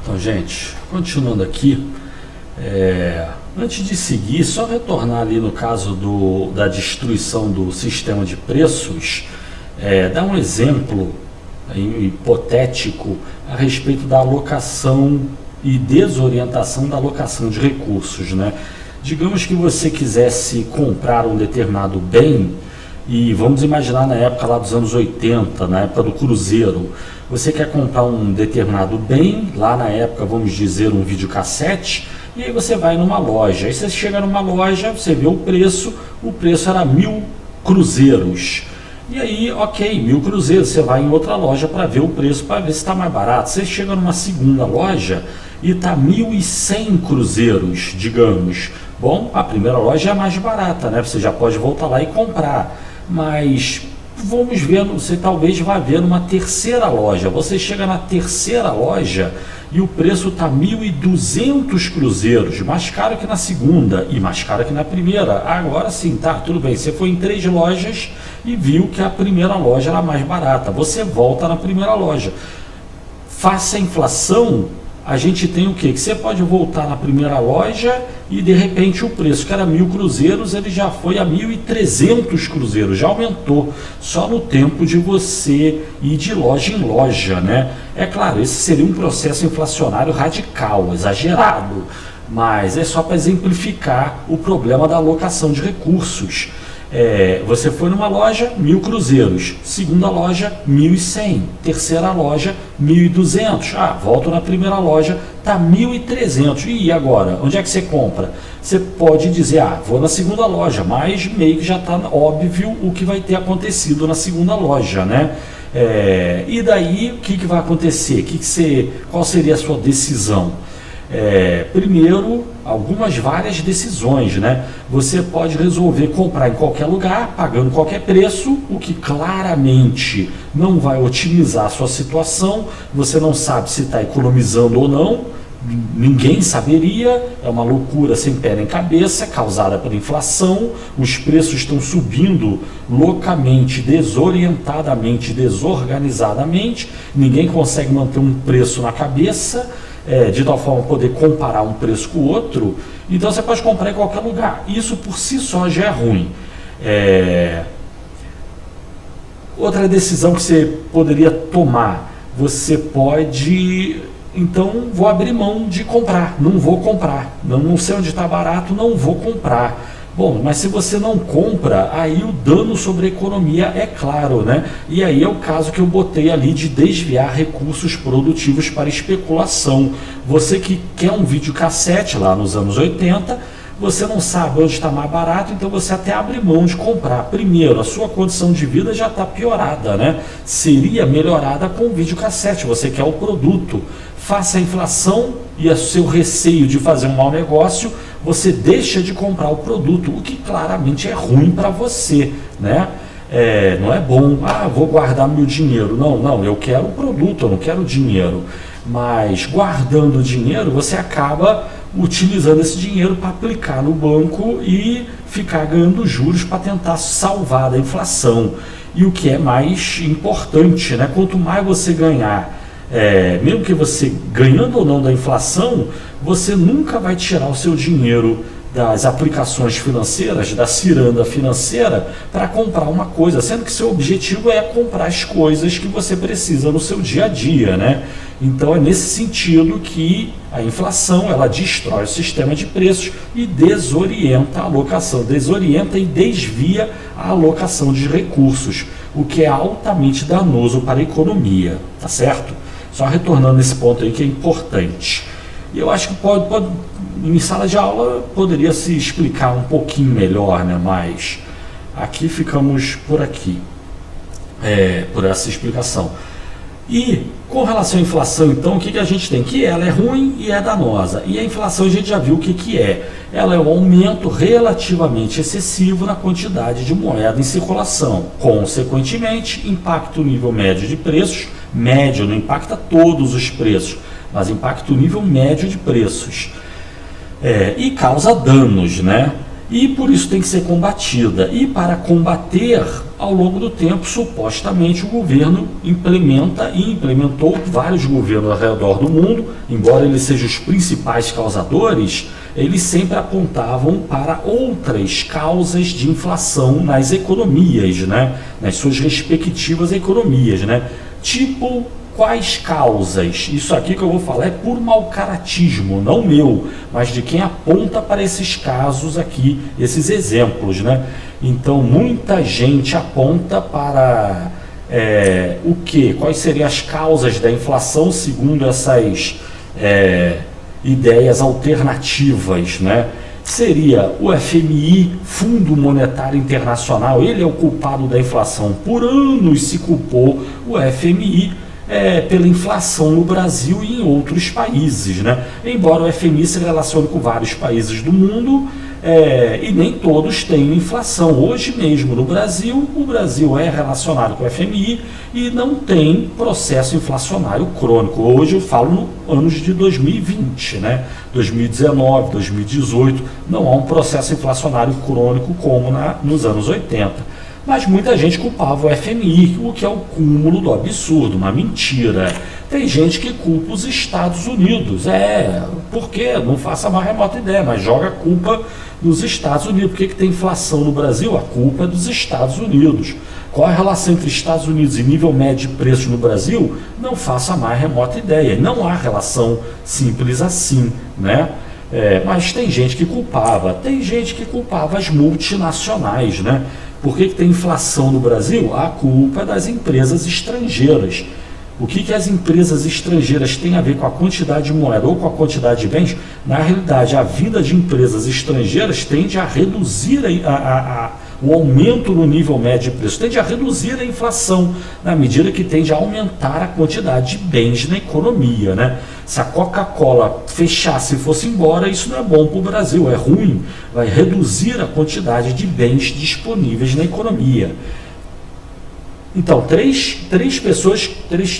Então, gente, continuando aqui, antes de seguir, só retornar ali no caso da destruição do sistema de preços, dar um exemplo hipotético a respeito da alocação e desorientação da alocação de recursos, né? Digamos que você quisesse comprar um determinado bem, e vamos imaginar na época lá dos anos 80, na época do Cruzeiro, você quer comprar um determinado bem, lá na época, vamos dizer, um videocassete, e aí você vai numa loja, aí você chega numa loja, você vê o preço era 1.000 cruzeiros. E aí, ok, 1.000 cruzeiros, você vai em outra loja para ver o preço, para ver se está mais barato. Você chega numa segunda loja e está 1.100 cruzeiros, digamos. Bom, a primeira loja é mais barata, né? Você já pode voltar lá e comprar. Mas vamos ver, você talvez vá ver numa terceira loja. Você chega na terceira loja e o preço está 1.200 cruzeiros, mais caro que na segunda e mais caro que na primeira. Agora sim, tá, tudo bem. Você foi em 3 lojas e viu que a primeira loja era mais barata. Você volta na primeira loja. Face à inflação, a gente tem o quê? Que você pode voltar na primeira loja e de repente o preço que era 1.000 cruzeiros, ele já foi a 1.300 cruzeiros, já aumentou, só no tempo de você ir de loja em loja, né? É claro, esse seria um processo inflacionário radical, exagerado, mas é só para exemplificar o problema da alocação de recursos. Você foi numa loja, 1.000 cruzeiros, segunda loja, 1.100, terceira loja, 1.200, volto na primeira loja, está 1.300, e agora? Onde é que você compra? Você pode dizer, vou na segunda loja, mas meio que já está óbvio o que vai ter acontecido na segunda loja, né? E daí, o que vai acontecer? Qual seria a sua decisão? Primeiro, várias decisões, né? Você pode resolver comprar em qualquer lugar, pagando qualquer preço, o que claramente não vai otimizar a sua situação. Você não sabe se está economizando ou não, ninguém saberia, é uma loucura sem pé nem cabeça, causada pela inflação. Os preços estão subindo loucamente, desorientadamente, desorganizadamente, ninguém consegue manter um preço na cabeça, de tal forma poder comparar um preço com o outro. Então você pode comprar em qualquer lugar. Isso por si só já é ruim. Outra decisão que você poderia tomar, você pode, então vou abrir mão de comprar, não vou comprar, não sei onde está barato, não vou comprar. Bom, mas se você não compra, aí o dano sobre a economia é claro, né? E aí é o caso que eu botei ali de desviar recursos produtivos para especulação. Você que quer um videocassete lá nos anos 80, você não sabe onde está mais barato, então você até abre mão de comprar. Primeiro, a sua condição de vida já está piorada, né? Seria melhorada com o videocassete, você quer o produto. Face à inflação e ao seu receio de fazer um mau negócio, você deixa de comprar o produto, o que claramente é ruim para você, né? Não é bom, vou guardar meu dinheiro. Não, eu quero o produto, eu não quero o dinheiro. Mas guardando o dinheiro, você acaba utilizando esse dinheiro para aplicar no banco e ficar ganhando juros para tentar salvar da inflação. E o que é mais importante, né? Quanto mais você ganhar, mesmo que você ganhando ou não da inflação, você nunca vai tirar o seu dinheiro das aplicações financeiras, da ciranda financeira, para comprar uma coisa, sendo que seu objetivo é comprar as coisas que você precisa no seu dia a dia, né? Então é nesse sentido que a inflação, ela destrói o sistema de preços e desorienta a alocação, desorienta e desvia a alocação de recursos, o que é altamente danoso para a economia, tá certo? Só retornando nesse ponto aí que é importante. E eu acho que em sala de aula poderia se explicar um pouquinho melhor, né? Mas aqui ficamos por aqui, por essa explicação. E com relação à inflação, então, o que a gente tem? Que ela é ruim e é danosa. E a inflação a gente já viu o que é. Ela é um aumento relativamente excessivo na quantidade de moeda em circulação. Consequentemente, impacta o nível médio de preços. Médio, não impacta todos os preços, mas impacta o nível médio de preços. E causa danos, né? e por isso tem que ser combatida. E para combater, ao longo do tempo, supostamente o governo implementa e implementou, vários governos ao redor do mundo, embora eles sejam os principais causadores, eles sempre apontavam para outras causas de inflação nas economias, né? Nas suas respectivas economias, né? Tipo, quais causas? Isso aqui que eu vou falar é por mau caratismo, não meu, mas de quem aponta para esses casos aqui, esses exemplos, né? Então, muita gente aponta para o quê? Quais seriam as causas da inflação segundo essas ideias alternativas, né? Seria o FMI, Fundo Monetário Internacional, ele é o culpado da inflação. Por anos se culpou o FMI pela inflação no Brasil e em outros países, né? Embora o FMI se relacione com vários países do mundo, e nem todos têm inflação. Hoje mesmo no Brasil, o Brasil é relacionado com o FMI e não tem processo inflacionário crônico. Hoje eu falo no anos de 2020, né? 2019, 2018, não há um processo inflacionário crônico como nos anos 80. Mas muita gente culpava o FMI, o que é o cúmulo do absurdo, uma mentira. Tem gente que culpa os Estados Unidos. Por quê? Não faça a mais remota ideia, mas joga a culpa nos Estados Unidos. Por que tem inflação no Brasil? A culpa é dos Estados Unidos. Qual a relação entre Estados Unidos e nível médio de preços no Brasil? Não faça a mais remota ideia. Não há relação simples assim, né? Mas tem gente que culpava. Tem gente que culpava as multinacionais, né? Por que tem inflação no Brasil? A culpa é das empresas estrangeiras. O que as empresas estrangeiras têm a ver com a quantidade de moeda ou com a quantidade de bens? Na realidade, a vinda de empresas estrangeiras tende a reduzir o aumento no nível médio de preço, tende a reduzir a inflação, na medida que tende a aumentar a quantidade de bens na economia, né? Se a Coca-Cola fechasse e fosse embora, isso não é bom para o Brasil, é ruim, vai reduzir a quantidade de bens disponíveis na economia. Então, três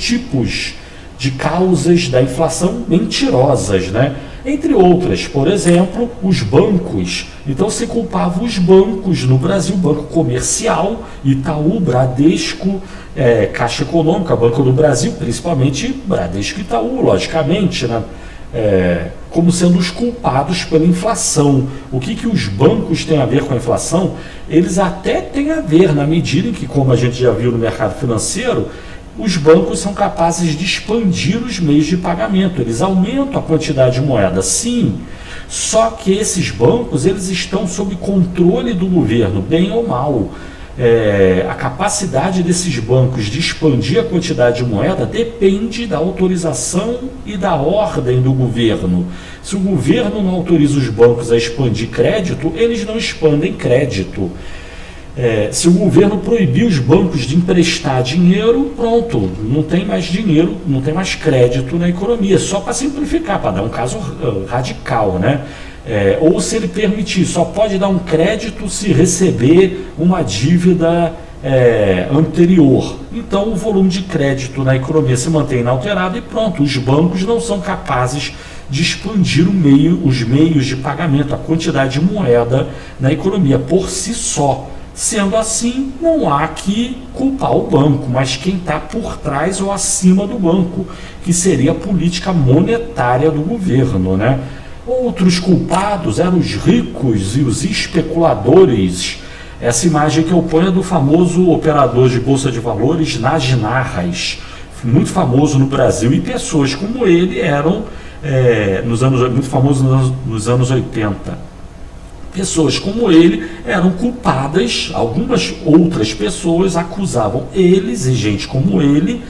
tipos de causas da inflação mentirosas, né? Entre outras, por exemplo, os bancos. Então se culpava os bancos no Brasil, Banco Comercial, Itaú, Bradesco, Caixa Econômica, Banco do Brasil, principalmente Bradesco e Itaú, logicamente, né? Como sendo os culpados pela inflação. O que os bancos têm a ver com a inflação? Eles até têm a ver, na medida em que, como a gente já viu no mercado financeiro, os bancos são capazes de expandir os meios de pagamento. Eles aumentam a quantidade de moeda, sim. Só que esses bancos, eles estão sob controle do governo, bem ou mal. A capacidade desses bancos de expandir a quantidade de moeda depende da autorização e da ordem do governo. Se o governo não autoriza os bancos a expandir crédito, eles não expandem crédito. Se o governo proibir os bancos de emprestar dinheiro, pronto, não tem mais dinheiro, não tem mais crédito na economia, só para simplificar, para dar um caso radical, né? Ou se ele permitir, só pode dar um crédito se receber uma dívida anterior. Então o volume de crédito na economia se mantém inalterado e pronto, os bancos não são capazes de expandir os meios de pagamento, a quantidade de moeda na economia por si só. Sendo assim, não há que culpar o banco, mas quem está por trás ou acima do banco, que seria a política monetária do governo, né? Outros culpados eram os ricos e os especuladores. Essa imagem que eu ponho é do famoso operador de bolsa de valores Nagy Narras, muito famoso no Brasil, e pessoas como ele eram muito famosos nos anos 80. Pessoas como ele eram culpadas, algumas outras pessoas acusavam eles e gente como ele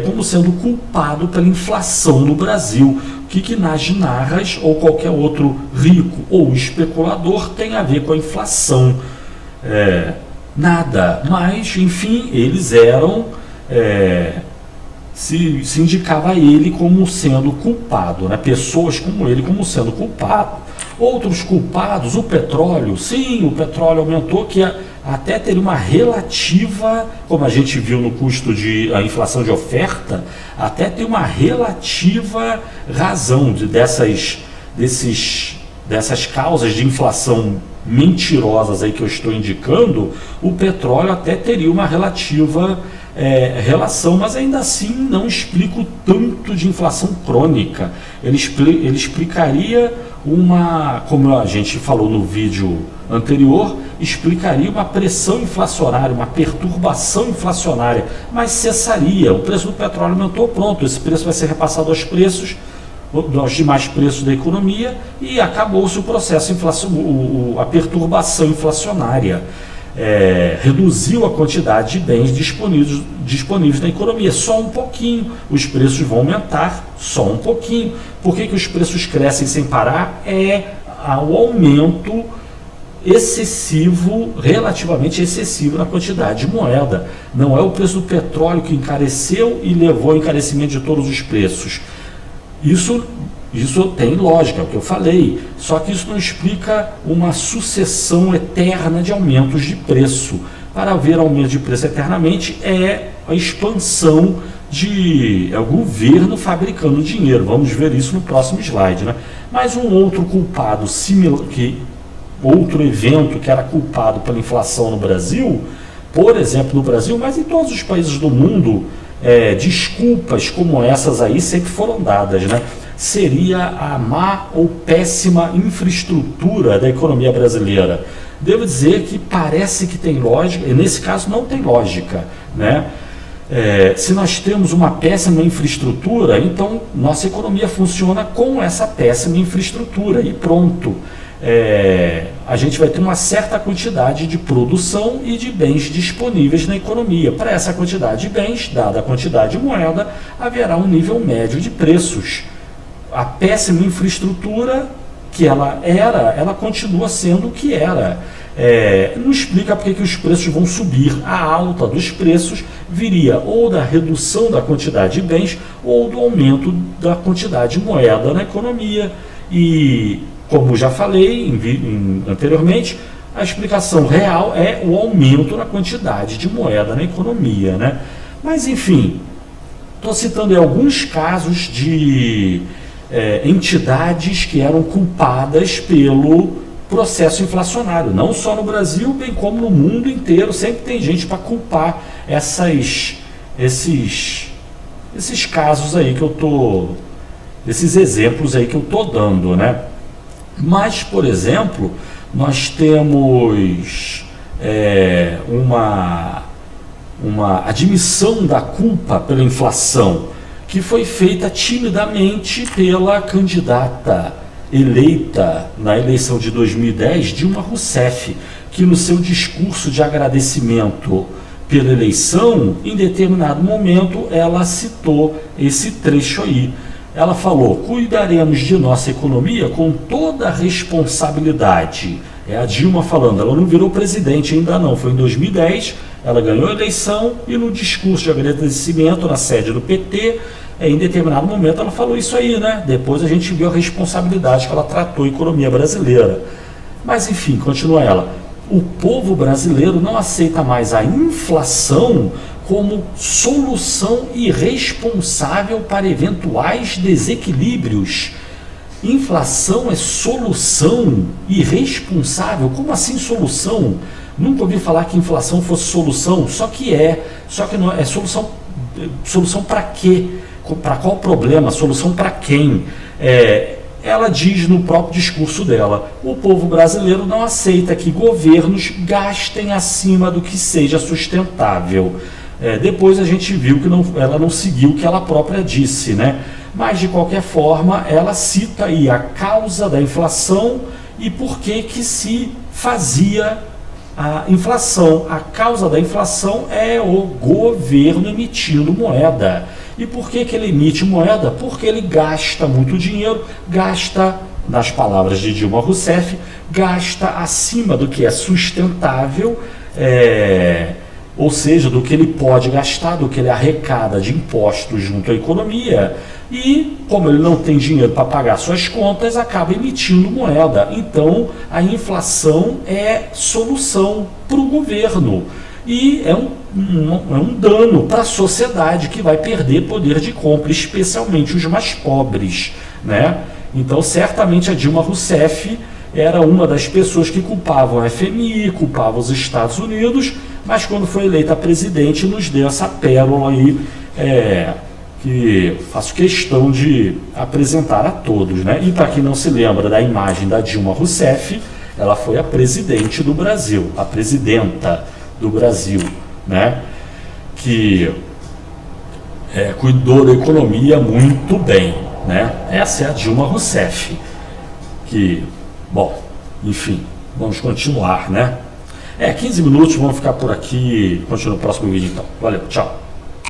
como sendo culpado pela inflação no Brasil. O que Nagy Narras ou qualquer outro rico ou especulador tem a ver com a inflação? Nada, mas enfim, eles eram, se indicava ele como sendo culpado, né? Pessoas como ele como sendo culpado. Outros culpados, o petróleo, sim, o petróleo aumentou, que até teria uma relativa, como a gente viu no custo a inflação de oferta, até tem uma relativa razão desses dessas causas de inflação mentirosas aí que eu estou indicando, o petróleo até teria uma relativa relação, mas ainda assim não explica o tanto de inflação crônica. Ele explicaria como a gente falou no vídeo anterior, explicaria uma pressão inflacionária, uma perturbação inflacionária, mas cessaria. O preço do petróleo aumentou, pronto, esse preço vai ser repassado aos demais preços da economia e acabou-se o processo, a perturbação inflacionária. Reduziu a quantidade de bens disponíveis na economia, só um pouquinho. Os preços vão aumentar, só um pouquinho. Por que os preços crescem sem parar? O aumento excessivo, relativamente excessivo na quantidade de moeda. Não é o preço do petróleo que encareceu e levou ao encarecimento de todos os preços. Isso tem lógica, é o que eu falei, só que isso não explica uma sucessão eterna de aumentos de preço. Para haver aumento de preço eternamente é a expansão o governo fabricando dinheiro. Vamos ver isso no próximo slide, né? Mas um outro culpado outro evento que era culpado pela inflação no Brasil, por exemplo no Brasil, mas em todos os países do mundo, desculpas como essas aí sempre foram dadas, né? Seria a má ou péssima infraestrutura da economia brasileira. Devo dizer que parece que tem lógica, e nesse caso não tem lógica, né? Se nós temos uma péssima infraestrutura, então nossa economia funciona com essa péssima infraestrutura e pronto. A gente vai ter uma certa quantidade de produção e de bens disponíveis na economia. Para essa quantidade de bens, dada a quantidade de moeda, haverá um nível médio de preços. A péssima infraestrutura que ela continua sendo o que era. Não explica porque que os preços vão subir. A alta dos preços viria ou da redução da quantidade de bens ou do aumento da quantidade de moeda na economia. E, como já falei anteriormente, a explicação real é o aumento na quantidade de moeda na economia, né? Mas, enfim, estou citando alguns casos de entidades que eram culpadas pelo processo inflacionário, não só no Brasil, bem como no mundo inteiro. Sempre tem gente para culpar esses casos aí esses exemplos aí que eu estou dando, né? Mas, por exemplo, nós temos uma admissão da culpa pela inflação, que foi feita timidamente pela candidata eleita na eleição de 2010, Dilma Rousseff, que no seu discurso de agradecimento pela eleição, em determinado momento, ela citou esse trecho aí. Ela falou: cuidaremos de nossa economia com toda a responsabilidade. É a Dilma falando, ela não virou presidente ainda não, foi em 2010, ela ganhou a eleição e no discurso de agradecimento na sede do PT, em determinado momento ela falou isso aí, né? Depois a gente viu a responsabilidade que ela tratou a economia brasileira. Mas enfim, continua ela. O povo brasileiro não aceita mais a inflação como solução irresponsável para eventuais desequilíbrios. Inflação é solução irresponsável? Como assim solução? Nunca ouvi falar que inflação fosse solução, só que não é solução. Solução para quê? Para qual problema? Solução para quem? Ela diz no próprio discurso dela: o povo brasileiro não aceita que governos gastem acima do que seja sustentável. Depois a gente viu que ela não seguiu o que ela própria disse, né? Mas de qualquer forma ela cita aí a causa da inflação e por que se fazia a inflação. A causa da inflação é o governo emitindo moeda. E por que ele emite moeda? Porque ele gasta muito dinheiro, nas palavras de Dilma Rousseff, gasta acima do que é sustentável, ou seja, do que ele pode gastar, do que ele arrecada de impostos junto à economia. E, como ele não tem dinheiro para pagar suas contas, acaba emitindo moeda. Então, a inflação é solução para o governo. E é um dano para a sociedade que vai perder poder de compra, especialmente os mais pobres, né? Então, certamente a Dilma Rousseff era uma das pessoas que culpavam a FMI, culpavam os Estados Unidos, mas quando foi eleita presidente nos deu essa pérola aí, que faço questão de apresentar a todos, né? E para quem não se lembra da imagem da Dilma Rousseff, ela foi a presidente do Brasil, a presidenta do Brasil, né? Que cuidou da economia muito bem, né? Essa é a Dilma Rousseff, que, bom, enfim, vamos continuar, né? 15 minutos, vamos ficar por aqui, continua no próximo vídeo então. Valeu, tchau!